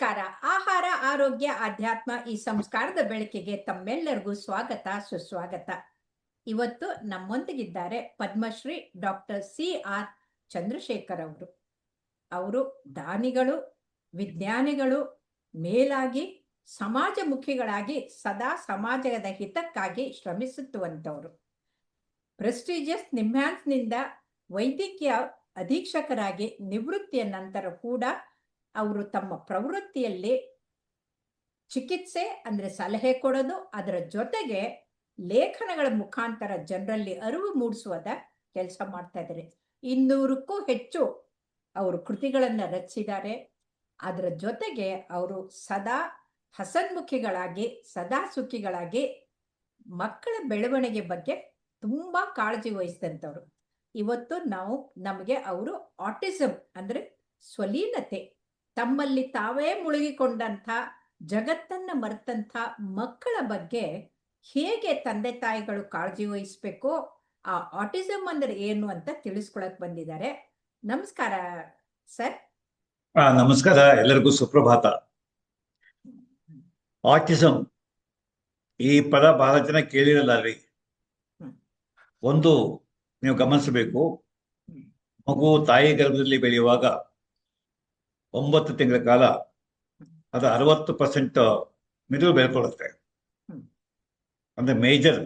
ನಮಸ್ಕಾರ. ಆಹಾರ, ಆರೋಗ್ಯ, ಅಧ್ಯಾತ್ಮ ಈ ಸಂಸ್ಕಾರದ ಬೆಳಕಿಗೆ ತಮ್ಮೆಲ್ಲರಿಗೂ ಸ್ವಾಗತ, ಸುಸ್ವಾಗತ. ಇವತ್ತು ನಮ್ಮೊಂದಿಗಿದ್ದಾರೆ ಪದ್ಮಶ್ರೀ ಡಾಕ್ಟರ್ CR ಚಂದ್ರಶೇಖರ್ ಅವರು. ಅವರು ದಾನಿಗಳು, ವಿಜ್ಞಾನಿಗಳು, ಮೇಲಾಗಿ ಸಮಾಜಮುಖಿಗಳಾಗಿ ಸದಾ ಸಮಾಜದ ಹಿತಕ್ಕಾಗಿ ಶ್ರಮಿಸುತ್ತುವಂಥವರು. ಪ್ರೆಸ್ಟೀಜಿಯಸ್ ನಿಮ್ಹಾನ್ಸ್ನಿಂದ ವೈದ್ಯಕೀಯ ಅಧೀಕ್ಷಕರಾಗಿ ನಿವೃತ್ತಿಯ ನಂತರ ಕೂಡ ಅವರು ತಮ್ಮ ಪ್ರವೃತ್ತಿಯಲ್ಲಿ ಚಿಕಿತ್ಸೆ ಅಂದರೆ ಸಲಹೆ ಕೊಡೋದು, ಅದರ ಜೊತೆಗೆ ಲೇಖನಗಳ ಮುಖಾಂತರ ಜನರಲ್ಲಿ ಅರಿವು ಮೂಡಿಸುವುದ ಕೆಲಸ ಮಾಡ್ತಾ ಇದ್ದಾರೆ. 200ಕ್ಕೂ ಹೆಚ್ಚು ಅವರು ಕೃತಿಗಳನ್ನು ರಚಿಸಿದ್ದಾರೆ. ಅದರ ಜೊತೆಗೆ ಅವರು ಸದಾ ಹಸನ್ಮುಖಿಗಳಾಗಿ, ಸದಾ ಸುಖಿಗಳಾಗಿ ಮಕ್ಕಳ ಬೆಳವಣಿಗೆ ಬಗ್ಗೆ ತುಂಬಾ ಕಾಳಜಿ ವಹಿಸಿದಂಥವ್ರು. ಇವತ್ತು ನಮಗೆ ಅವರು ಆಟಿಸಮ್ ಅಂದರೆ ಸ್ವಲೀನತೆ, ತಮ್ಮಲ್ಲಿ ತಾವೇ ಮುಳುಗಿಕೊಂಡಂಥ, ಜಗತ್ತನ್ನ ಮರೆತಂಥ ಮಕ್ಕಳ ಬಗ್ಗೆ ಹೇಗೆ ತಂದೆ ತಾಯಿಗಳು ಕಾಳಜಿ ವಹಿಸ್ಬೇಕು, ಆ ಆಟಿಸಮ್ ಅಂದ್ರೆ ಏನು ಅಂತ ತಿಳಿಸ್ಕೊಳಕ್ ಬಂದಿದ್ದಾರೆ. ನಮಸ್ಕಾರ ಸರ್. ನಮಸ್ಕಾರ, ಎಲ್ಲರಿಗೂ ಸುಪ್ರಭಾತ. ಆಟಿಸಮ್ ಈ ಪದ ಬಹಳ ಜನ ಕೇಳಿರಲ್ಲ ರೀ. ಒಂದು ನೀವು ಗಮನಿಸಬೇಕು, ಮಗು ತಾಯಿ ಗರ್ಭದಲ್ಲಿ ಬೆಳೆಯುವಾಗ 9 ತಿಂಗಳ ಕಾಲ ಅದು 60% ಮಿದುಳು ಬೆಳ್ಕೊಳ್ಳುತ್ತೆ. ಅಂದ್ರೆ major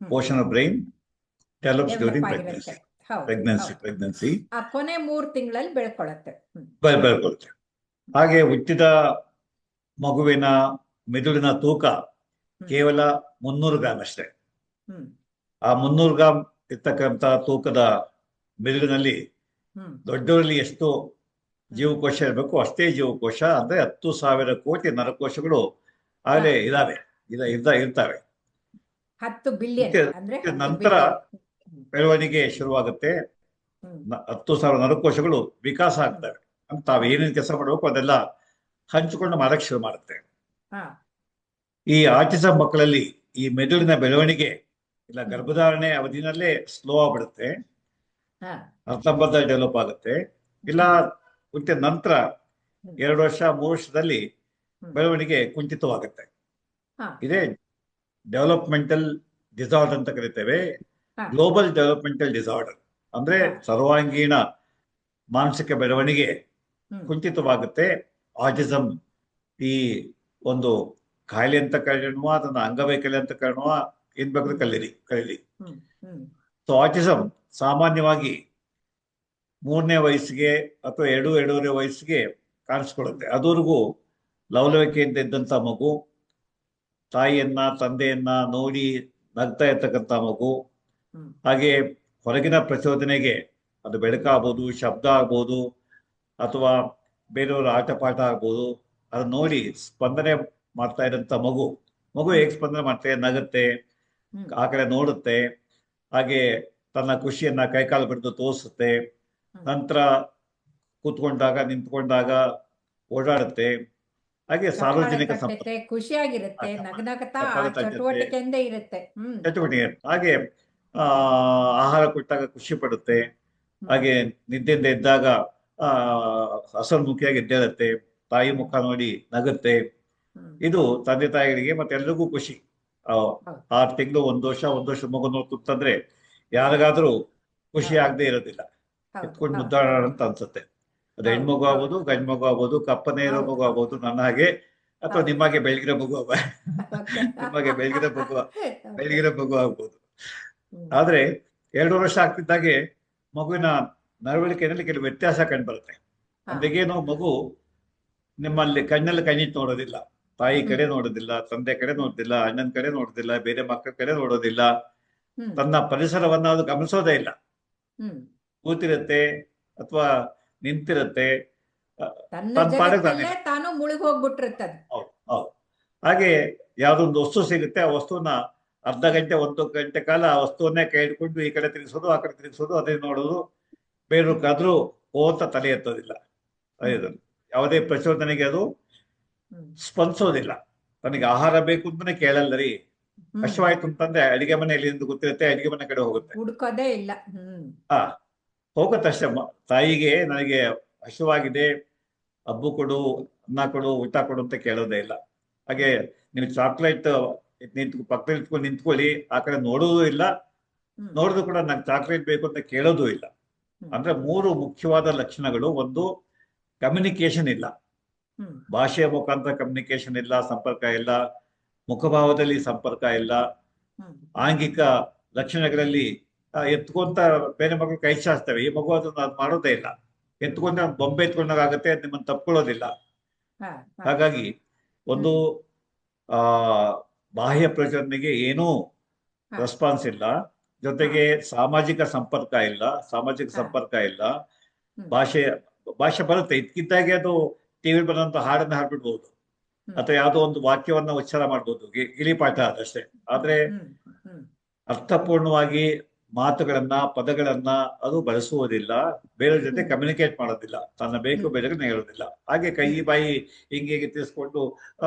portion of brain develops during pregnancy. ಕೊನೆ 3 ತಿಂಗಳಲ್ಲಿ ಬೆಳ್ಕೊಳ್ಳುತ್ತೆ. ಹಾಗೆ ಹುಟ್ಟಿದ ಮಗುವಿನ ಮೆದುಳಿನ ತೂಕ ಕೇವಲ 300 ಗ್ರಾಮ್ ಅಷ್ಟೇ. ಆ 300 ಗ್ರಾಮ್ ಇರ್ತಕ್ಕಂಥ ತೂಕದ ಮೆದುಳಿನಲ್ಲಿ ದೊಡ್ಡವರಲ್ಲಿ ಎಷ್ಟು ಜೀವಕೋಶ ಇರಬೇಕು ಅಷ್ಟೇ ಜೀವಕೋಶ, ಅಂದ್ರೆ 10,000 ಕೋಟಿ ನರಕೋಶಗಳು ಆಗಲೇ ಇರ್ತವೆ. 10 ಬಿಲಿಯನ್. ನಂತರ ಬೆಳವಣಿಗೆ ಶುರುವಾಗುತ್ತೆ. 10,000 ನರಕೋಶಗಳು ವಿಕಾಸ ಆಗ್ತವೆ. ಅಂತ ತಾವು ಏನೇನು ಕೆಲಸ ಮಾಡಬೇಕು ಅದೆಲ್ಲ ಹಂಚಿಕೊಂಡು ಮಾಡಕ್ ಶುರು ಮಾಡುತ್ತೆ. ಈ ಆಟಿಸಮ್ ಮಕ್ಕಳಲ್ಲಿ ಈ ಮೆದುಳಿನ ಬೆಳವಣಿಗೆ ಇಲ್ಲ ಗರ್ಭಧಾರಣೆ ಅವಧಿನಲ್ಲೇ ಸ್ಲೋ ಆಗ್ಬಿಡುತ್ತೆ, ಅರ್ಥಬದ್ಧ ಡೆವಲಪ್ ಆಗುತ್ತೆ. ಇಲ್ಲ ಹುಟ್ಟಿದ ನಂತರ 2 ವರ್ಷ 3 ವರ್ಷದಲ್ಲಿ ಬೆಳವಣಿಗೆ ಕುಂಠಿತವಾಗುತ್ತೆ. ಇದೇ ಡೆವಲಪ್ಮೆಂಟಲ್ ಡಿಸಾರ್ಡರ್ ಅಂತ ಕರಿತೇವೆ. ಗ್ಲೋಬಲ್ ಡೆವಲಪ್ಮೆಂಟಲ್ ಡಿಸಾರ್ಡರ್ ಅಂದ್ರೆ ಸರ್ವಾಂಗೀಣ ಮಾನಸಿಕ ಬೆಳವಣಿಗೆ ಕುಂಠಿತವಾಗುತ್ತೆ. ಆಟಿಸಮ್ ಈ ಒಂದು ಕಾಯಿಲೆ ಅಂತ ಕರೆಯುವ, ಅದನ್ನ ಅಂಗವೈಕಲ್ಯ ಅಂತ ಕರೆಯುವ, ಏನ್ ಬೇಕಾದ್ರೂ ಕರೀಲಿ. ಸೊ ಆಟಿಸಮ್ ಸಾಮಾನ್ಯವಾಗಿ 3ನೇ ವಯಸ್ಸಿಗೆ ಅಥವಾ 2-2.5 ವಯಸ್ಸಿಗೆ ಕಾಣಿಸ್ಕೊಳ್ಳುತ್ತೆ. ಅದುವರೆಗೂ ಲವಲವಿಕೆಯಿಂದ ಇದ್ದಂಥ ಮಗು, ತಾಯಿಯನ್ನ ತಂದೆಯನ್ನ ನೋಡಿ ನಗ್ತಾ ಇರ್ತಕ್ಕಂಥ ಮಗು, ಹಾಗೆ ಹೊರಗಿನ ಪ್ರಚೋದನೆಗೆ, ಅದು ಬೆಳಕಾಗ್ಬೋದು, ಶಬ್ದ ಆಗ್ಬೋದು, ಅಥವಾ ಬೇರೆಯವರ ಆಟ ಪಾಠ ಆಗ್ಬೋದು, ಅದನ್ನ ನೋಡಿ ಸ್ಪಂದನೆ ಮಾಡ್ತಾ ಇದ್ದಂಥ ಮಗು ಹೇಗೆ ಸ್ಪಂದನೆ ಮಾಡ್ತೇವೆ, ನಗುತ್ತೆ, ಆ ಕಡೆ ನೋಡುತ್ತೆ, ಹಾಗೆ ತನ್ನ ಖುಷಿಯನ್ನ ಕೈಕಾಲು ಬಿಡ್ದು ತೋರಿಸುತ್ತೆ, ನಂತರ ಕೂತ್ಕೊಂಡಾಗ ನಿಂತ್ಕೊಂಡಾಗ ಓಡಾಡುತ್ತೆ, ಹಾಗೆ ಸಾರ್ವಜನಿಕ ಖುಷಿಯಾಗಿರುತ್ತೆ, ಚಟುವಟಿಕೆಯಿಂದ ಇರುತ್ತೆ, ಹಾಗೆ ಆಹಾರ ಕೊಟ್ಟಾಗ ಖುಷಿ ಪಡುತ್ತೆ, ಹಾಗೆ ನಿದ್ದೆಯಿಂದ ಇದ್ದಾಗ ಹಸನ್ಮುಖಿಯಾಗಿ ಎದ್ದೇಳುತ್ತೆ, ತಾಯಿ ಮುಖ ನೋಡಿ ನಗುತ್ತೆ. ಇದು ತಂದೆ ತಾಯಿಗಳಿಗೆ ಮತ್ತೆ ಎಲ್ರಿಗೂ ಖುಷಿ. 6 ತಿಂಗಳು 1 ವರ್ಷ ಮಗು ನೋಡ್ತಂದ್ರೆ ಯಾರಿಗಾದ್ರೂ ಖುಷಿ ಆಗದೆ ಇರೋದಿಲ್ಲ, ಎತ್ಕೊಂಡು ಮುದ್ದಾಡೋಣ ಅಂತ ಅನ್ಸುತ್ತೆ. ಅದು ಹೆಣ್ಮಗು ಆಗ್ಬೋದು, ಗಂಡು ಮಗು ಆಗ್ಬೋದು, ಕಪ್ಪನೇ ಇರೋ ಮಗು ಆಗ್ಬೋದು, ನನ್ನ ಹಾಗೆ ಅಥವಾ ನಿಮಗೆ ಬೆಳಗಿರೋ ಮಗು ನಿಮಗೆ ಬೆಳಗಿರೋ ಮಗು ಆಗ್ಬೋದು. ಆದ್ರೆ 2 ವರ್ಷ ಆಗ್ತಿದ್ದಾಗೆ ಮಗುವಿನ ನಡವಳಿಕೆಯಲ್ಲಿ ಕೆಲವು ವ್ಯತ್ಯಾಸ ಕಂಡು ಬರುತ್ತೆ. ಅಂದಗೇನು ಮಗು ನಿಮ್ಮಲ್ಲಿ ಕಣ್ಣಲ್ಲಿ ಕಣ್ಣಿಟ್ಟು ನೋಡೋದಿಲ್ಲ, ತಾಯಿ ಕಡೆ ನೋಡೋದಿಲ್ಲ, ತಂದೆ ಕಡೆ ನೋಡೋದಿಲ್ಲ, ಅಣ್ಣನ ಕಡೆ ನೋಡೋದಿಲ್ಲ, ಬೇರೆ ಮಕ್ಕಳ ಕಡೆ ನೋಡೋದಿಲ್ಲ, ತನ್ನ ಪರಿಸರವನ್ನ ಅದು ಗಮನಿಸೋದೇ ಇಲ್ಲ. ಕೂತಿರುತ್ತೆ ಅಥವಾ ನಿಂತಿರುತ್ತೆ, ತಾನು ಮುಳುಗಿ ಹೋಗ್ಬಿಟ್ಟಿರುತ್ತೆ. ಹೌದು. ಹಾಗೆ ಯಾವ್ದೊಂದು ವಸ್ತು ಸಿಗುತ್ತೆ, ಆ ವಸ್ತುವನ್ನ ಅರ್ಧ ಗಂಟೆ 1 ಗಂಟೆ ಕಾಲ ಆ ವಸ್ತುವನ್ನೇ ಕೈ ಹಿಡ್ಕೊಂಡು ಈ ಕಡೆ ತಿರುಗಿಸೋದು, ಆ ಕಡೆ ತಿರುಗಿಸೋದು, ಅದೇ ನೋಡೋದು, ಬೇರೆಕಾದ್ರೂ ಅಂತ ತಲೆ ಎತ್ತೋದಿಲ್ಲ. ಯಾವುದೇ ಪ್ರಚೋದನೆಗೆ ಅದು ಸ್ಪಂದಿಸೋದಿಲ್ಲ. ತನಗೆ ಆಹಾರ ಬೇಕು ಅಂತಾನೆ ಕೇಳಲ್ಲ ರೀ. ಹಸಿವಾಯ್ತು ಅಂತಂದ್ರೆ ಅಡಿಗೆ ಮನೆಯಲ್ಲಿ ಗೊತ್ತಿರುತ್ತೆ, ಅಡಿಗೆ ಮನೆ ಕಡೆ ಹೋಗುತ್ತೆ, ಹುಡುಕೋದೇ ಇಲ್ಲ. ಹೋಗತ್ತಷ್ಟೇ. ತಾಯಿಗೆ ನನಗೆ ಹಸಿವಾಗಿದೆ, ಹಬ್ಬು ಕೊಡು ಅನ್ನ ಕೊಡು ಊಟ ಕೊಡು ಅಂತ ಕೇಳೋದೇ ಇಲ್ಲ. ಹಾಗೆ ನೀವು ಚಾಕ್ಲೇಟ್ ಪಕ್ಕದಲ್ಲಿ ಇಟ್ಕೊಂಡು ನಿಂತ್ಕೊಳ್ಳಿ, ಆ ಕಡೆ ನೋಡೋದು ಇಲ್ಲ, ನೋಡಿದ್ರು ಕೂಡ ನಂಗೆ ಚಾಕ್ಲೇಟ್ ಬೇಕು ಅಂತ ಕೇಳೋದು ಇಲ್ಲ. ಅಂದ್ರೆ 3 ಮುಖ್ಯವಾದ ಲಕ್ಷಣಗಳು. ಒಂದು, ಕಮ್ಯುನಿಕೇಶನ್ ಇಲ್ಲ, ಭಾಷೆಯ ಮುಖಾಂತರ ಕಮ್ಯುನಿಕೇಶನ್ ಇಲ್ಲ, ಸಂಪರ್ಕ ಇಲ್ಲ, ಮುಖಭಾವದಲ್ಲಿ ಸಂಪರ್ಕ ಇಲ್ಲ, ಆಂಗಿಕ ಲಕ್ಷಣಗಳಲ್ಲಿ ಎತ್ಕೊಂತ ಬೇರೆ ಮಕ್ಕಳು ಕೈ ಚಾಚ್ತವೆ, ಈ ಮಗು ಅದನ್ನ ಮಾಡೋದೇ ಇಲ್ಲ. ಎತ್ಕೊಂಡ್ರೆ ಬೊಂಬೆ ಎತ್ಕೊಂಡಾಗುತ್ತೆ, ನಿಮ್ಮನ್ನು ತಪ್ಕೊಳ್ಳೋದಿಲ್ಲ. ಹಾಗಾಗಿ ಒಂದು ಬಾಹ್ಯ ಪ್ರಚೋದನೆಗೆ ಏನೂ ರೆಸ್ಪಾನ್ಸ್ ಇಲ್ಲ, ಜೊತೆಗೆ ಸಾಮಾಜಿಕ ಸಂಪರ್ಕ ಇಲ್ಲ, ಭಾಷೆ ಬರುತ್ತೆ, ಇದ್ಕಿದ್ದಾಗೆ ಅದು ಟಿವಿ ಬಂದಂತ ಹಾಡನ್ನ ಹಾಡ್ಬಿಡ್ಬೋದು, ಅಥವಾ ಯಾವುದೋ ಒಂದು ವಾಕ್ಯವನ್ನ ಉಚ್ಚಾರ ಮಾಡ್ಬೋದು, ಗಿಳಿಪಾಠ ಅದಷ್ಟೇ. ಆದ್ರೆ ಅರ್ಥಪೂರ್ಣವಾಗಿ ಮಾತುಗಳನ್ನ, ಪದಗಳನ್ನ ಅದು ಬಳಸುವುದಿಲ್ಲ, ಬೇರೆಯವ್ರ ಜೊತೆ ಕಮ್ಯುನಿಕೇಟ್ ಮಾಡೋದಿಲ್ಲ, ತನ್ನ ಬೇಕು ಬೇರೆಗಳನ್ನ ಹೇಳೋದಿಲ್ಲ. ಹಾಗೆ ಕೈ ಬಾಯಿ ಹಿಂಗೆ ತಿರ್ಸ್ಕೊಂಡು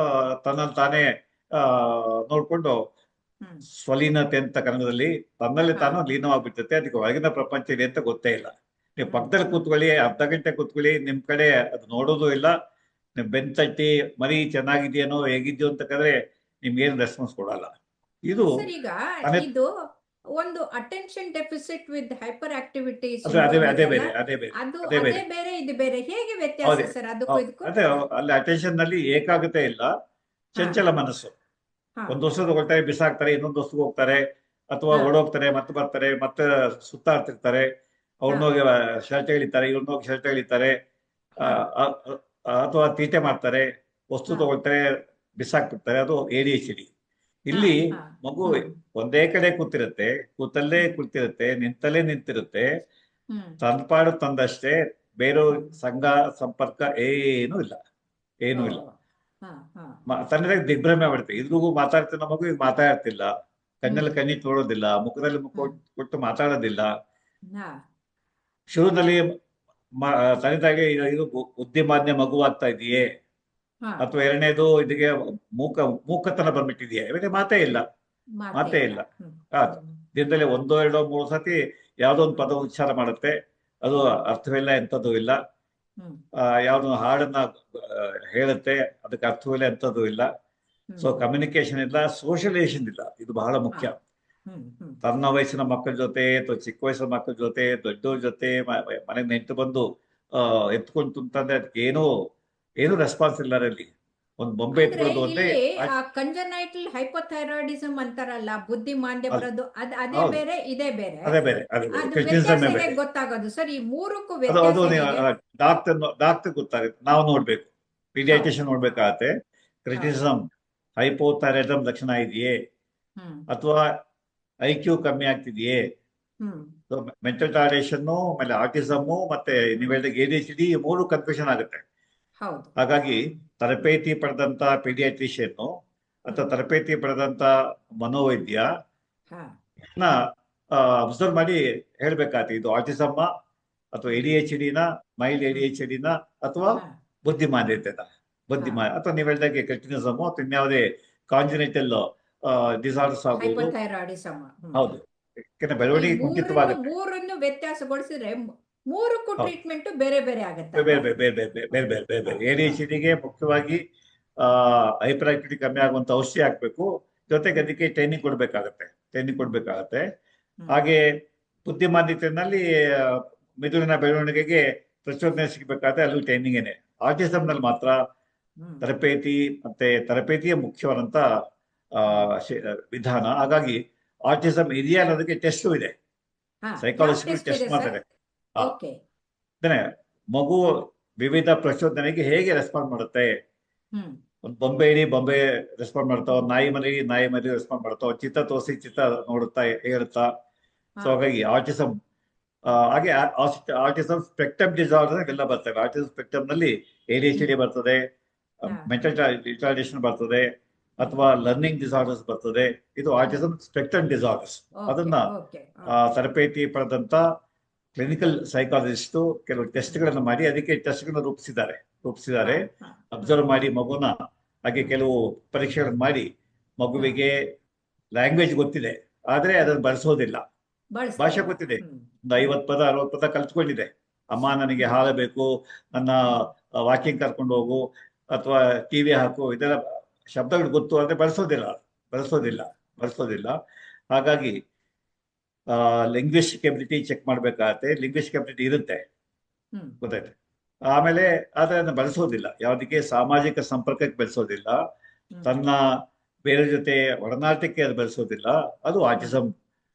ತನ್ನಲ್ಲಿ ತಾನೇ ನೋಡ್ಕೊಂಡು ಸ್ವಲೀನತೆ ಅಂತ ಕನ್ನಡದಲ್ಲಿ, ತನ್ನಲ್ಲಿ ತಾನು ಲೀನವಾಗ್ಬಿಡ್ತೈತೆ. ಅದಕ್ಕೆ ಹೊರಗಿನ ಪ್ರಪಂಚ ಇದೆ ಅಂತ ಗೊತ್ತೇ ಇಲ್ಲ. ನೀವು ಪಕ್ಕದಲ್ಲಿ ಕೂತ್ಕೊಳ್ಳಿ, ಅರ್ಧ ಗಂಟೆ ಕೂತ್ಕೊಳ್ಳಿ, ನಿಮ್ ಕಡೆ ಅದು ನೋಡೋದು ಇಲ್ಲ. ನೀವು ಬೆನ್ ತಟ್ಟಿ ಮರಿ ಚೆನ್ನಾಗಿದೆಯೇನೋ ಹೇಗಿದ್ಯೋ ಅಂತ ಕದ್ರೆ ನಿಮ್ಗೆ ಏನು ರೆಸ್ಪಾನ್ಸ್ ಕೊಡಲ್ಲ. ಇದು ಇದು ಒಂದು attention deficit with hyperactivity, ಅದೇ ಬೇರೆ ಇದು ಬೇರೆ, ಹೇಗೆ ವ್ಯತ್ಯಾಸ ಸರ್ ಅದಕ್ಕೂ ಇದಕ್ಕೂ? ಅದೇ ಅಲ್ಲಿ ಅಟೆನ್ಷನ್ ನಲ್ಲಿ ಏಕಾಗ್ರತೆ ಇಲ್ಲ, ಚಂಚಲ ಮನಸ್ಸು. ಒಂದು ವಸ್ತು ತಗೊಳ್ತಾರೆ, ಬಿಸಾಕ್ತಾರೆ, ಇನ್ನೊಂದು ವಸ್ತುಗೆ ಹೋಗ್ತಾರೆ, ಅಥವಾ ಓಡೋಗ್ತಾರೆ, ಮತ್ತೆ ಬರ್ತಾರೆ, ಮತ್ತೆ ಸುತ್ತಾಡ್ತಿರ್ತಾರೆ. ಅವ್ರನ್ನೋಗಿ ಶರ್ಟ್ ಎಳಿತಾರೆ, ಇವ್ರನ್ನೋಗಿ ಶರ್ಟ್ ಎಳಿತಾರೆ, ಅಥವಾ ತೀಟೆ ಮಾಡ್ತಾರೆ, ವಸ್ತು ತಗೊಳ್ತಾರೆ, ಬಿಸಾಕ್ತಿರ್ತಾರೆ. ಅದು ADHD. ಇಲ್ಲಿ ಮಗು ಒಂದೇ ಕಡೆ ಕೂತಿರುತ್ತೆ, ಕೂತಲ್ಲೇ ಕೂತಿರುತ್ತೆ, ನಿಂತಲ್ಲೇ ನಿಂತಿರುತ್ತೆ, ತಂದ್ಪಾಡು ತಂದಷ್ಟೇ, ಬೇರೆಯವ್ರ ಸಂಘ ಸಂಪರ್ಕ ಏನೂ ಇಲ್ಲ. ತನ್ನದಾಗ ದಿಗ್ಭ್ರಮೆ ಮಾಡುತ್ತೆ. ಇದ್ರಿಗೂ ಮಾತಾಡ್ತಿಲ್ಲ ಮಗು, ಈಗ ಮಾತಾಡ್ತಿಲ್ಲ, ಕಣ್ಣಲ್ಲಿ ಕಣ್ಣಿಟ್ಟು ನೋಡೋದಿಲ್ಲ, ಮುಖದಲ್ಲಿ ಮುಖ ಕೊಟ್ಟು ಮಾತಾಡೋದಿಲ್ಲ. ಶುರುದಲ್ಲಿ ತನ್ನದಾಗೆ ಇದು ಬುದ್ಧಿಮಾನ್ಯ ಮಗುವಾಗ್ತಾ ಇದೆಯೇ, ಅಥವಾ ಎರಡನೇದು ಇದಕ್ಕೆ ಮೂಕತನ ಬಂದ್ಬಿಟ್ಟಿದೆಯಾ, ಇವಾಗ ಮಾತೇ ಇಲ್ಲ. ದಿನದಲ್ಲಿ 1, 2, 3 ಸತಿ ಯಾವ್ದೋ ಒಂದು ಪದ ಉಚ್ಚಾರ ಮಾಡುತ್ತೆ, ಅದು ಅರ್ಥವಿಲ್ಲ, ಎಂಥದ್ದು ಇಲ್ಲ. ಯಾವ್ದೋ ಹಾಡನ್ನ ಹೇಳುತ್ತೆ, ಅದಕ್ಕೆ ಅರ್ಥವಿಲ್ಲ, ಎಂಥದ್ದು ಇಲ್ಲ. ಸೊ ಕಮ್ಯುನಿಕೇಶನ್ ಇಲ್ಲ, ಸೋಷಿಯಲೈಸೇಷನ್ ಇಲ್ಲ. ಇದು ಬಹಳ ಮುಖ್ಯ. ತನ್ನ ವಯಸ್ಸಿನ ಮಕ್ಕಳ ಜೊತೆ ಅಥವಾ ಚಿಕ್ಕ ವಯಸ್ಸಿನ ಮಕ್ಕಳ ಜೊತೆ, ದೊಡ್ಡವ್ರ ಜೊತೆ ಮನೆಗೆ ನೆಂಟು ಬಂದು ಎತ್ಕೊಂಡು ತುಂತಂದ್ರೆ ಅದಕ್ಕೆ ಏನು ರೆಸ್ಪಾನ್ಸ್ ಇಲ್ಲ. ಅಲ್ಲಿ ಒಂದು ಬೊಂಬೆ ಎತ್ಕೊಳ್ಳೋದು ಅಂದ್ರೆ ಕಂಜನೈಟಲ್ ಹೈಪೋಥೈರಾಯ್ಡಿಸಮ್ ಅಂತಾರಲ್ಲ, ಬುದ್ಧಿಮಾಂದ್ಯ ಬರೋದು, ಅದೇ ಬೇರೆ, ಇದೇ ಬೇರೆ. ಗೊತ್ತಾಗೋದು ಸರ್ ಈ ಮೂರಕ್ಕೂ ಡಾಕ್ಟರ್ ಗೊತ್ತಾಗುತ್ತೆ, ನಾವು ನೋಡ್ಬೇಕು, ಪೀಡಿಯಾಟ್ರಿಷಿಯನ್ ನೋಡ್ಬೇಕಾಗತ್ತೆ. ಕ್ರಿಟಿಸಿಸಮ್, ಹೈಪೋಥೈರಾಯ್ಡಿಸಮ್ ಲಕ್ಷಣ ಇದೆಯೇ, ಅಥವಾ IQ ಕಮ್ಮಿ ಆಗ್ತಿದೆಯೇ, ಮೆಂಟಲ್ ಟಾರ್ಡೇಷನ್, ಆಮೇಲೆ ಆಟಿಸಮ್, ಮತ್ತೆ ನೀವು ಹೇಳಿದಾಗ ADHD, 3 ಕನ್ಫ್ಯೂಷನ್ ಆಗುತ್ತೆ. ಹಾಗಾಗಿ ತರಬೇತಿ ಪಡೆದಂತ ಪೀಡಿಯಾಟ್ರಿಷಿಯನ್ ಅಥವಾ ತರಬೇತಿ ಪಡೆದಂತ ಮನೋವೈದ್ಯ ಅಬ್ಸರ್ವ್ ಮಾಡಿ ಹೇಳ್ಬೇಕಾಗ್ತದೆ, ಇದು ಆಟಿಸಮ್ ಅಥವಾ ADHD-ನ, ಮೈಲ್ಡ್ ADHD-ನ, ಅಥವಾ ಬುದ್ಧಿಮಾಂದ್ಯತೆನ, ಅಥವಾ ನೀವು ಹೇಳಿದಾಗೆ ಕ್ರಿಟಿನಿಸಮ್, ಅಥವಾ ಇನ್ಯಾವುದೇ ಕಾಂಜನಿಟಲ್ ಡಿಸಾರ್ಡರ್ಸ್ ಆಗ್ಬೋದು. ಹೌದು, ಬೆಳವಣಿಗೆ ಕುಂಠಿತವಾಗುತ್ತೆ. ಮೂರನ್ನು ವ್ಯತ್ಯಾಸಗೊಳಿಸಿದ್ರೆ ಮೂರಕ್ಕೂ ಟ್ರೀಟ್ಮೆಂಟ್ ಬೇರೆ ಬೇರೆ ಆಗುತ್ತೆ. ಬೇರೆ ADHD-ಗೆ ಮುಖ್ಯವಾಗಿ ಹೈಪರ್ ಆಕ್ಟಿವಿಟಿ ಕಮ್ಮಿ ಆಗುವಂತ ಔಷಧಿ ಹಾಕ್ಬೇಕು, ಜೊತೆಗೆ ಅದಕ್ಕೆ ಟ್ರೈನಿಂಗ್ ಕೊಡ್ಬೇಕಾಗತ್ತೆ. ಹಾಗೆ ಬುದ್ಧಿಮಾಂದ್ಯತೆಯಲ್ಲಿ ಮೆದುಳಿನ ಬೆಳವಣಿಗೆಗೆ ಪ್ರಚೋದನೆ ಸಿಗಬೇಕಾದ್ರೆ ಅಲ್ಲೂ ಟ್ರೈನಿಂಗೇನೆ. ಆಟಿಸಮ್ ನಲ್ಲಿ ಮಾತ್ರ ತರಬೇತಿಯೇ ಮುಖ್ಯವಾದಂತ ವಿಧಾನ. ಹಾಗಾಗಿ ಆಟಿಸಮ್ ಇದೆಯಾ ಅನ್ನೋದಕ್ಕೆ ಟೆಸ್ಟು ಇದೆ, ಸೈಕಾಲಜಿಸ್ಟ್ ಟೆಸ್ಟ್ ಮಾಡ್ತಾರೆ. ಮಗು ವಿವಿಧ ಪ್ರಚೋದನೆಗೆ ಹೇಗೆ ರೆಸ್ಪಾಂಡ್ ಮಾಡುತ್ತೆ. ಒಂದು ಬೊಂಬೆ ರೆಸ್ಪಾಂಡ್ ಮಾಡ್ತಾವ, ನಾಯಿ ಮರಿ ರೆಸ್ಪಾಂಡ್ ಮಾಡ್ತಾವ, ಚಿತ್ತ ತೋರಿಸಿ ಚಿತ್ತ ನೋಡುತ್ತಾ ಹೇಳುತ್ತಾ. ಸೊ ಹಾಗಾಗಿ ಆಟಿಸಮ್ ಸ್ಪೆಕ್ಟ್ರಮ್ ಡಿಸಾರ್ಡರ್ ಎಲ್ಲ ಬರ್ತವೆ. ಆಟಿಸಮ್ ಸ್ಪೆಕ್ಟ್ರಮ್ ನಲ್ಲಿ ADHD ಬರ್ತದೆ, ಮೆಂಟಲ್ ರಿಟಾರ್ಡೇಷನ್ ಬರ್ತದೆ, ಅಥವಾ ಲರ್ನಿಂಗ್ ಡಿಸಾರ್ಡರ್ಸ್ ಬರ್ತದೆ. ಇದು ಆಟಿಸಮ್ ಸ್ಪೆಕ್ಟ್ರಮ್ ಡಿಸಾರ್ಡರ್ಸ್. ಅದನ್ನ ತರಬೇತಿ ಪಡೆದಂತ ಕ್ಲಿನಿಕಲ್ ಸೈಕಾಲಜಿಸ್ಟ್ ಕೆಲವು ಟೆಸ್ಟ್ಗಳನ್ನು ಮಾಡಿ ಅದಕ್ಕೆ ಟೆಸ್ಟ್ಗಳನ್ನ ರೂಪಿಸಿದ್ದಾರೆ. ಅಬ್ಸರ್ವ್ ಮಾಡಿ ಮಗುನ, ಹಾಗೆ ಕೆಲವು ಪರೀಕ್ಷೆಗಳನ್ನು ಮಾಡಿ ಮಗುವಿಗೆ ಲ್ಯಾಂಗ್ವೇಜ್ ಗೊತ್ತಿದೆ, ಆದ್ರೆ ಅದನ್ನು ಬಳಸೋದಿಲ್ಲ. ಭಾಷೆ ಗೊತ್ತಿದೆ, ಒಂದು 50 ಪದ 60 ಪದ ಕಲ್ತ್ಕೊಂಡಿದೆ. ಅಮ್ಮ ನನಗೆ ಹಾಲು ಬೇಕು, ನನ್ನ ವಾಕಿಂಗ್ ಕರ್ಕೊಂಡು ಹೋಗು, ಅಥವಾ ಟಿವಿ ಹಾಕು ಇದೆಲ್ಲ ಶಬ್ದಗಳು ಗೊತ್ತು ಅಂದ್ರೆ ಬಳಸೋದಿಲ್ಲ. ಹಾಗಾಗಿ ಲಿಂಗ್ವಿಸ್ಟಿಕ್ ಎಬಿಲಿಟಿ ಚೆಕ್ ಮಾಡ್ಬೇಕಾಗತ್ತೆ. ಲಿಂಗ್ವಿಸ್ಟಿಕ್ ಎಬಿಲಿಟಿ ಇರುತ್ತೆ, ಗೊತ್ತಾಯ್ತು. ಆಮೇಲೆ ಅದನ್ನ ಬಳಸೋದಿಲ್ಲ, ಯಾವುದಕ್ಕೆ ಸಾಮಾಜಿಕ ಸಂಪರ್ಕಕ್ಕೆ ಬೆಳೆಸೋದಿಲ್ಲ, ತನ್ನ ಬೇರೆ ಜೊತೆ ಒಡನಾಟಕ್ಕೆ ಅದು ಬೆಳೆಸೋದಿಲ್ಲ. ಅದು ಆಟಿಸಮ್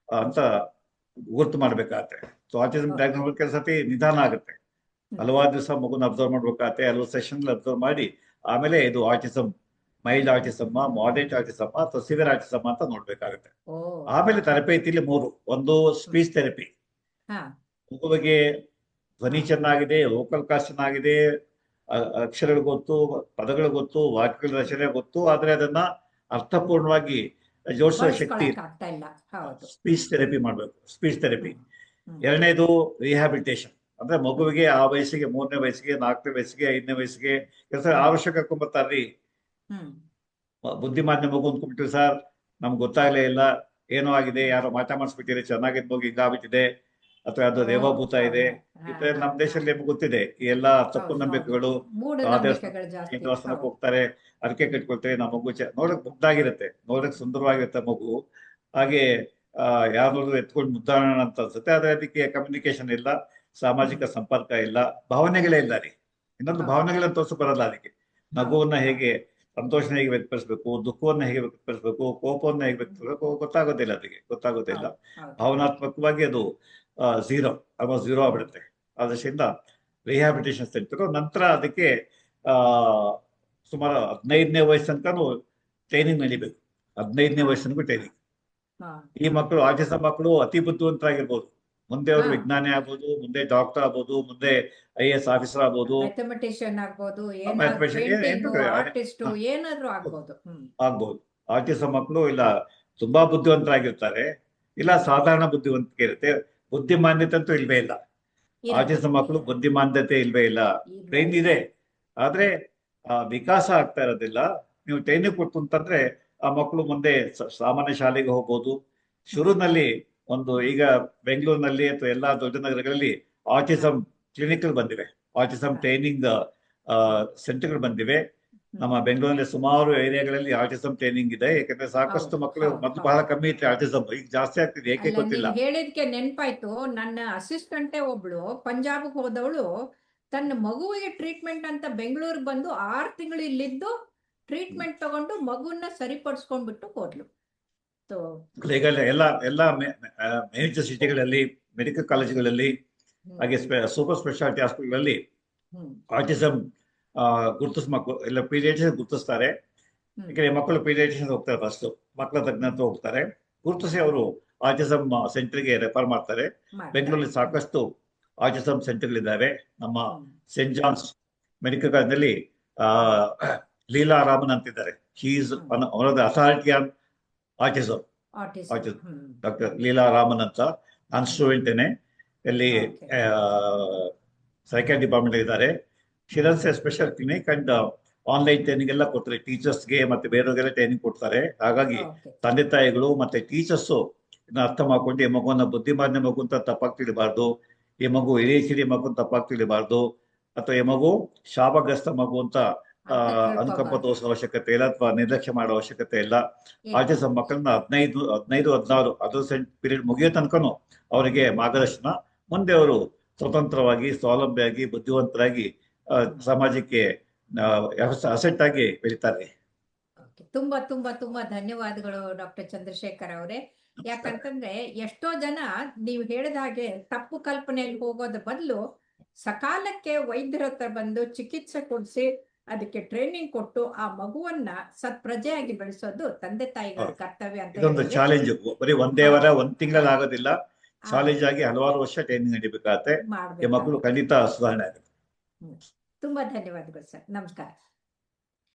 ಅಂತ ಗುರ್ತು ಮಾಡ್ಬೇಕಾಗತ್ತೆ. ಸೊ ಆಟಿಸಮ್ ಡಯಾಗ್ನೋಸ್ ಕೆಲಸ ನಿಧಾನ ಆಗುತ್ತೆ. ಹಲವಾರು ದಿವಸ ಮಗುನ ಅಬ್ಸರ್ವ್ ಮಾಡ್ಬೇಕಾಗತ್ತೆ, ಹಲವು ಸೆಷನ್ ಅಬ್ಸರ್ವ್ ಮಾಡಿ ಆಮೇಲೆ ಇದು autism, mild autism, moderate autism ಅಥವಾ ಸಿವಿಯರ್ ಆಟಿಸಮ್ ಅಂತ ನೋಡ್ಬೇಕಾಗುತ್ತೆ. ಆಮೇಲೆ ತರಬೇತಿಲಿ 3: ಒಂದು ಸ್ಪೀಚ್ ಥೆರಪಿ, ಮಗುವಿಗೆ ಧ್ವನಿ ಚೆನ್ನಾಗಿದೆ, ವೋಕಲ್ ಕಾಸ್ಟ್ ಚೆನ್ನಾಗಿದೆ, ಅಕ್ಷರಗಳು ಗೊತ್ತು, ಪದಗಳು ಗೊತ್ತು, ವಾಕ್ಯಗಳ ರಚನೆ ಗೊತ್ತು, ಆದ್ರೆ ಅದನ್ನ ಅರ್ಥಪೂರ್ಣವಾಗಿ ಜೋಡಿಸೋ ಶಕ್ತಿ ಸ್ಪೀಚ್ ಥೆರಪಿ ಮಾಡ್ಬೇಕು. Speech therapy. ಎರಡನೇದು ರಿಹ್ಯಾಬಿಲಿಟೇಷನ್, ಅಂದ್ರೆ ಮಗುವಿಗೆ ಆ ವಯಸ್ಸಿಗೆ 3ನೇ ವಯಸ್ಸಿಗೆ, 4ನೇ ವಯಸ್ಸಿಗೆ, 5ನೇ ವಯಸ್ಸಿಗೆ ಕೆಲಸ ಅವಶ್ಯಕ ಹಾಕೊಂಡ್ಬರ್ತಾರ್ರಿ. ಬುದ್ಧಿಮಾನ್ಯ ಮಗು ಅಂದ್ಕೊಂಡ್ಬಿಟ್ಟಿವಿ ಸರ್, ನಮ್ಗೆ ಗೊತ್ತಾಗ್ಲೇ ಇಲ್ಲ, ಏನೋ ಆಗಿದೆ, ಯಾರೋ ಮಾಟ ಮಾಡಿಸ್ಬಿಟ್ಟಿದೆ, ಚೆನ್ನಾಗಿದ್ ಮಗು ಹಿಂಗಾಗ್ಬಿಟ್ಟಿದೆ, ಅಥವಾ ಯಾವ್ದೋ ದೇವಭೂತ ಇದೆ. ನಮ್ಮ ದೇಶದಲ್ಲಿ ನಿಮ್ಗೆ ಗೊತ್ತಿದೆ ಈ ಎಲ್ಲ ತಪ್ಪು ನಂಬಿಕೆಗಳು. ದೇವಸ್ಥಾನಕ್ಕೆ ಹೋಗ್ತಾರೆ, ಅರಕೆ ಕಟ್ಕೊಳ್ತಾರೆ, ನಮ್ಮ ಮಗು ನೋಡಕ್ ಮುಗ್ಧಾಗಿರುತ್ತೆ, ನೋಡಕ್ ಸುಂದರವಾಗಿರುತ್ತೆ ಮಗು. ಹಾಗೆ ಯಾರು ಎತ್ಕೊಂಡು ಮುದ್ದಾಡೋಣ ಅಂತ ಅನ್ಸುತ್ತೆ, ಆದ್ರೆ ಅದಕ್ಕೆ ಕಮ್ಯುನಿಕೇಶನ್ ಇಲ್ಲ, ಸಾಮಾಜಿಕ ಸಂಪರ್ಕ ಇಲ್ಲ, ಭಾವನೆಗಳೇ ಇಲ್ಲ ರೀ. ಇನ್ನೊಂದು ಭಾವನೆಗಳನ್ನ ತೋರಿಸ ಬರಲ್ಲ ಅದಕ್ಕೆ. ನಗುವನ್ನ ಹೇಗೆ, ಸಂತೋಷನ ಹೇಗೆ ವ್ಯಕ್ತಪಡಿಸ್ಬೇಕು, ದುಃಖವನ್ನ ಹೇಗೆ ವ್ಯಕ್ತಪಡಿಸ್ಬೇಕು, ಕೋಪವನ್ನ ಹೇಗೆ ವ್ಯಕ್ತಪಡಿಸ್ಬೇಕು ಗೊತ್ತಾಗೋದಿಲ್ಲ ಅದಕ್ಕೆ, ಗೊತ್ತಾಗೋದಿಲ್ಲ. ಭಾವನಾತ್ಮಕವಾಗಿ ಅದು ಝೀರೋ ಆಗ್ಬಿಡುತ್ತೆ. ಆದರಿಂದ ರಿಹ್ಯಾಬಿಲಿಟೇಷನ್ ಸೆಂಟರ್. ನಂತರ ಅದಕ್ಕೆ ಸುಮಾರು 15ನೇ ವಯಸ್ಸು ತನಕನೂ ಟ್ರೈನಿಂಗ್ ನಡಿಬೇಕು. 15ನೇ ವಯಸ್ಸನ್ಗೂ ಟ್ರೈನಿಂಗ್. ಈ ಮಕ್ಕಳು, ಆಟಿಸಮ್ ಮಕ್ಕಳು ಅತಿ ಬುದ್ಧಿವಂತರಾಗಿರ್ಬೋದು, ಮುಂದೆ ಅವರು ವಿಜ್ಞಾನಿ ಆಗ್ಬೋದು, ಮುಂದೆ ಡಾಕ್ಟರ್ ಆಗ್ಬೋದು, ಮುಂದೆ IAS ಆಫೀಸರ್ ಆಗ್ಬೋದು, ಆಗ್ಬೋದು. ಆಟಿಸಮ್ ಮಕ್ಕಳು ಇಲ್ಲ ತುಂಬಾ ಬುದ್ಧಿವಂತರಾಗಿರ್ತಾರೆ, ಇಲ್ಲ ಸಾಧಾರಣ ಬುದ್ಧಿವಂತಿಕೆ ಇರುತ್ತೆ. ಬುದ್ಧಿಮಾನ್ಯತೆ ಅಂತೂ ಇಲ್ವೇ ಇಲ್ಲ. ಆಟಿಸಮ್ ಮಕ್ಕಳು ಬುದ್ಧಿಮಾನ್ಯತೆ ಇಲ್ವೇ ಇಲ್ಲ. ಟ್ರೈನ್ ಇದೆ, ಆದ್ರೆ ವಿಕಾಸ ಆಗ್ತಾ ಇರೋದಿಲ್ಲ. ನೀವು ಟ್ರೈನಿಂಗ್ ಕೊಟ್ಟು ಅಂತಂದ್ರೆ ಆ ಮಕ್ಕಳು ಮುಂದೆ ಸಾಮಾನ್ಯ ಶಾಲೆಗೆ ಹೋಗ್ಬೋದು. ಶುರುನಲ್ಲಿ ಈಗ ಬೆಂಗಳೂರಿನಲ್ಲಿ ಅಥವಾ ಎಲ್ಲಾ ದೊಡ್ಡ ನಗರಗಳಲ್ಲಿ ಆಟಿಸಮ್ ಕ್ಲಿನಿಕ್ಗಳು ಬಂದಿವೆ, ಆಟಿಸಮ್ ಟ್ರೈನಿಂಗ್ ಸೆಂಟರ್ಗಳು ಬಂದಿವೆ. ನಮ್ಮ ಬೆಂಗಳೂರಲ್ಲಿ ಸುಮಾರು ಏರಿಯಾಗಳಲ್ಲಿ ಆಟಿಸಮ್ ಟ್ರೈನಿಂಗ್ ಇದೆ. ಯಾಕಂದ್ರೆ ಸಾಕಷ್ಟು ಮಕ್ಕಳು ಮೊದಲು ಬಹಳ ಕಮ್ಮಿ ಇತ್ತು ಆಟಿಸಮ್, ಈಗ ಜಾಸ್ತಿ ಆಗ್ತಿದೆ. ಏಕೆ ಗೊತ್ತಿಲ್ಲ. ಹೇಳಿದ್ಕೆ ನೆನ್ಪಾಯ್ತು, ನನ್ನ ಅಸಿಸ್ಟೆಂಟೇ ಒಬ್ಳು ಪಂಜಾಬ್ಗೆ ಹೋದವಳು ತನ್ನ ಮಗುವಿಗೆ ಟ್ರೀಟ್ಮೆಂಟ್ ಅಂತ ಬೆಂಗಳೂರಿಗೆ ಬಂದು 6 ತಿಂಗಳು ಇಲ್ಲಿದ್ದು ಟ್ರೀಟ್ಮೆಂಟ್ ತಗೊಂಡು ಮಗುವನ್ನ ಸರಿಪಡಿಸ್ಕೊಂಡ್ಬಿಟ್ಟು ಹೋದ್ಲು. ಈಗ ಎಲ್ಲ ಮೇಜರ್ ಸಿಟಿಗಳಲ್ಲಿ, ಮೆಡಿಕಲ್ ಕಾಲೇಜುಗಳಲ್ಲಿ, ಹಾಗೆ ಸೂಪರ್ ಸ್ಪೆಷಾಲಿಟಿ ಹಾಸ್ಪಿಟಲ್ಗಳಲ್ಲಿ ಆಟಿಸಮ್ ಗುರುತಿಸ್ಬೇಕು. ಎಲ್ಲ ಪೀಡಿಯಾಟ್ರಿಷಿಯನ್ ಗುರುತಿಸ್ತಾರೆ. ಯಾಕಂದ್ರೆ ಮಕ್ಕಳು ಪೀಡಿಯಾಟ್ರಿಷಿಯನ್ ಹೋಗ್ತಾರೆ, ಫಸ್ಟ್ ಮಕ್ಕಳ ತಜ್ಞ ಹತ್ರ ಹೋಗ್ತಾರೆ, ಗುರುತಿಸಿ ಅವರು ಆಟಿಸಮ್ ಸೆಂಟರ್ಗೆ ರೆಫರ್ ಮಾಡ್ತಾರೆ. ಬೆಂಗಳೂರಲ್ಲಿ ಸಾಕಷ್ಟು ಆಟಿಸಮ್ ಸೆಂಟರ್ಗಳಿದ್ದಾವೆ. ನಮ್ಮ ಸೆಂಟ್ ಜಾನ್ಸ್ ಮೆಡಿಕಲ್ ಕಾಲೇಜ್ನಲ್ಲಿ ಲೀಲಾ ರಾಮನ್ ಅಂತಿದ್ದಾರೆ. She is one of the authority on autism. Doctor Leela Raman ಅಂತ, ನಾನ್ ಸ್ಟೂಡೆಂಟೇನೆ, ಇಲ್ಲಿ ಸೈಕಾಟ್ರಿ ಡಿಪಾರ್ಟ್ಮೆಂಟ್ ಇದ್ದಾರೆ. She runs A special clinic and online training ಎಲ್ಲ ಕೊಡ್ತಾರೆ ಟೀಚರ್ಸ್ಗೆ, ಮತ್ತೆ ಬೇರೆಯವ್ರಿಗೆಲ್ಲ ಟ್ರೈನಿಂಗ್ ಕೊಡ್ತಾರೆ. ಹಾಗಾಗಿ ತಂದೆ ತಾಯಿಗಳು ಮತ್ತೆ ಟೀಚರ್ಸು ಇದನ್ನ ಅರ್ಥ ಮಾಡ್ಕೊಂಡು ಈ ಮಗುವನ್ನ ಬುದ್ಧಿಮಾನ್ಯ ಮಗು ಅಂತ ತಪ್ಪಾಗಿ ತಿಳಿಬಾರ್ದು, ಈ ಮಗು ADHD ಮಗು ಅಂತ ತಪ್ಪಾಗಿ ತಿಳಿಬಾರ್ದು, ಅಥವಾ ಈ ಮಗು ಶಾಪಗ್ರಸ್ತ ಮಗು ಅಂತ ಅನುಕಂಪ ತೋರಿಸೋ ಅವಶ್ಯಕತೆ ಇಲ್ಲ, ಅಥವಾ ನಿರ್ಲಕ್ಷ್ಯ ಮಾಡೋ ಅವಶ್ಯಕತೆ ಇಲ್ಲ. ಆಟಿಸಮ್ ಮಕ್ಕಳನ್ನ 15-16 ಅಡೋಸೆಂಟ್ ಪೀರಿಯಡ್ ಮುಗಿಯೋ ತನಕನೂ ಅವರಿಗೆ ಮಾರ್ಗದರ್ಶನ. ಮುಂದೆ ಅವರು ಸ್ವತಂತ್ರವಾಗಿ, ಸ್ವಾವಲಂಬಿಯಾಗಿ, ಬುದ್ಧಿವಂತರಾಗಿ ಸಮಾಜಕ್ಕೆ ಅಸೆಟ್ ಆಗಿ ಬೆಳೀತಾರೆ. ತುಂಬಾ ತುಂಬಾ ತುಂಬಾ ಧನ್ಯವಾದಗಳು ಡಾಕ್ಟರ್ ಚಂದ್ರಶೇಖರ್ ಅವರೇ. ಯಾಕಂತಂದ್ರೆ ಎಷ್ಟೋ ಜನ ನೀವು ಹೇಳಿದ ಹಾಗೆ ತಪ್ಪು ಕಲ್ಪನೆಯಲ್ಲಿ ಹೋಗೋದ್ರ ಬದಲು ಸಕಾಲಕ್ಕೆ ವೈದ್ಯರ ಹತ್ರ ಬಂದು ಚಿಕಿತ್ಸೆ ಕೊಡಿಸಿ ಅದಕ್ಕೆ ಟ್ರೈನಿಂಗ್ ಕೊಟ್ಟು ಆ ಮಗುವನ್ನ ಸತ್ಪ್ರಜೆಯಾಗಿ ಬೆಳೆಸೋದು ತಂದೆ ತಾಯಿಗಳ ಕರ್ತವ್ಯ ಅಂತ. ಇದೊಂದು ಚಾಲೆಂಜ್, ಬರೀ ಒಂದ್ ತಿಂಗಳಲ್ಲಿ ಆಗೋದಿಲ್ಲ. ಚಾಲೆಂಜ್ ಆಗಿ ಹಲವಾರು ವರ್ಷ ಟ್ರೈನಿಂಗ್ ನಡಿಬೇಕಾಗತ್ತೆ. ಮಕ್ಕಳು ಖಂಡಿತ ಸುಧಾರಣೆ ಆಗುತ್ತೆ. ತುಂಬಾ ಧನ್ಯವಾದಗಳು ಸರ್. ನಮಸ್ಕಾರ.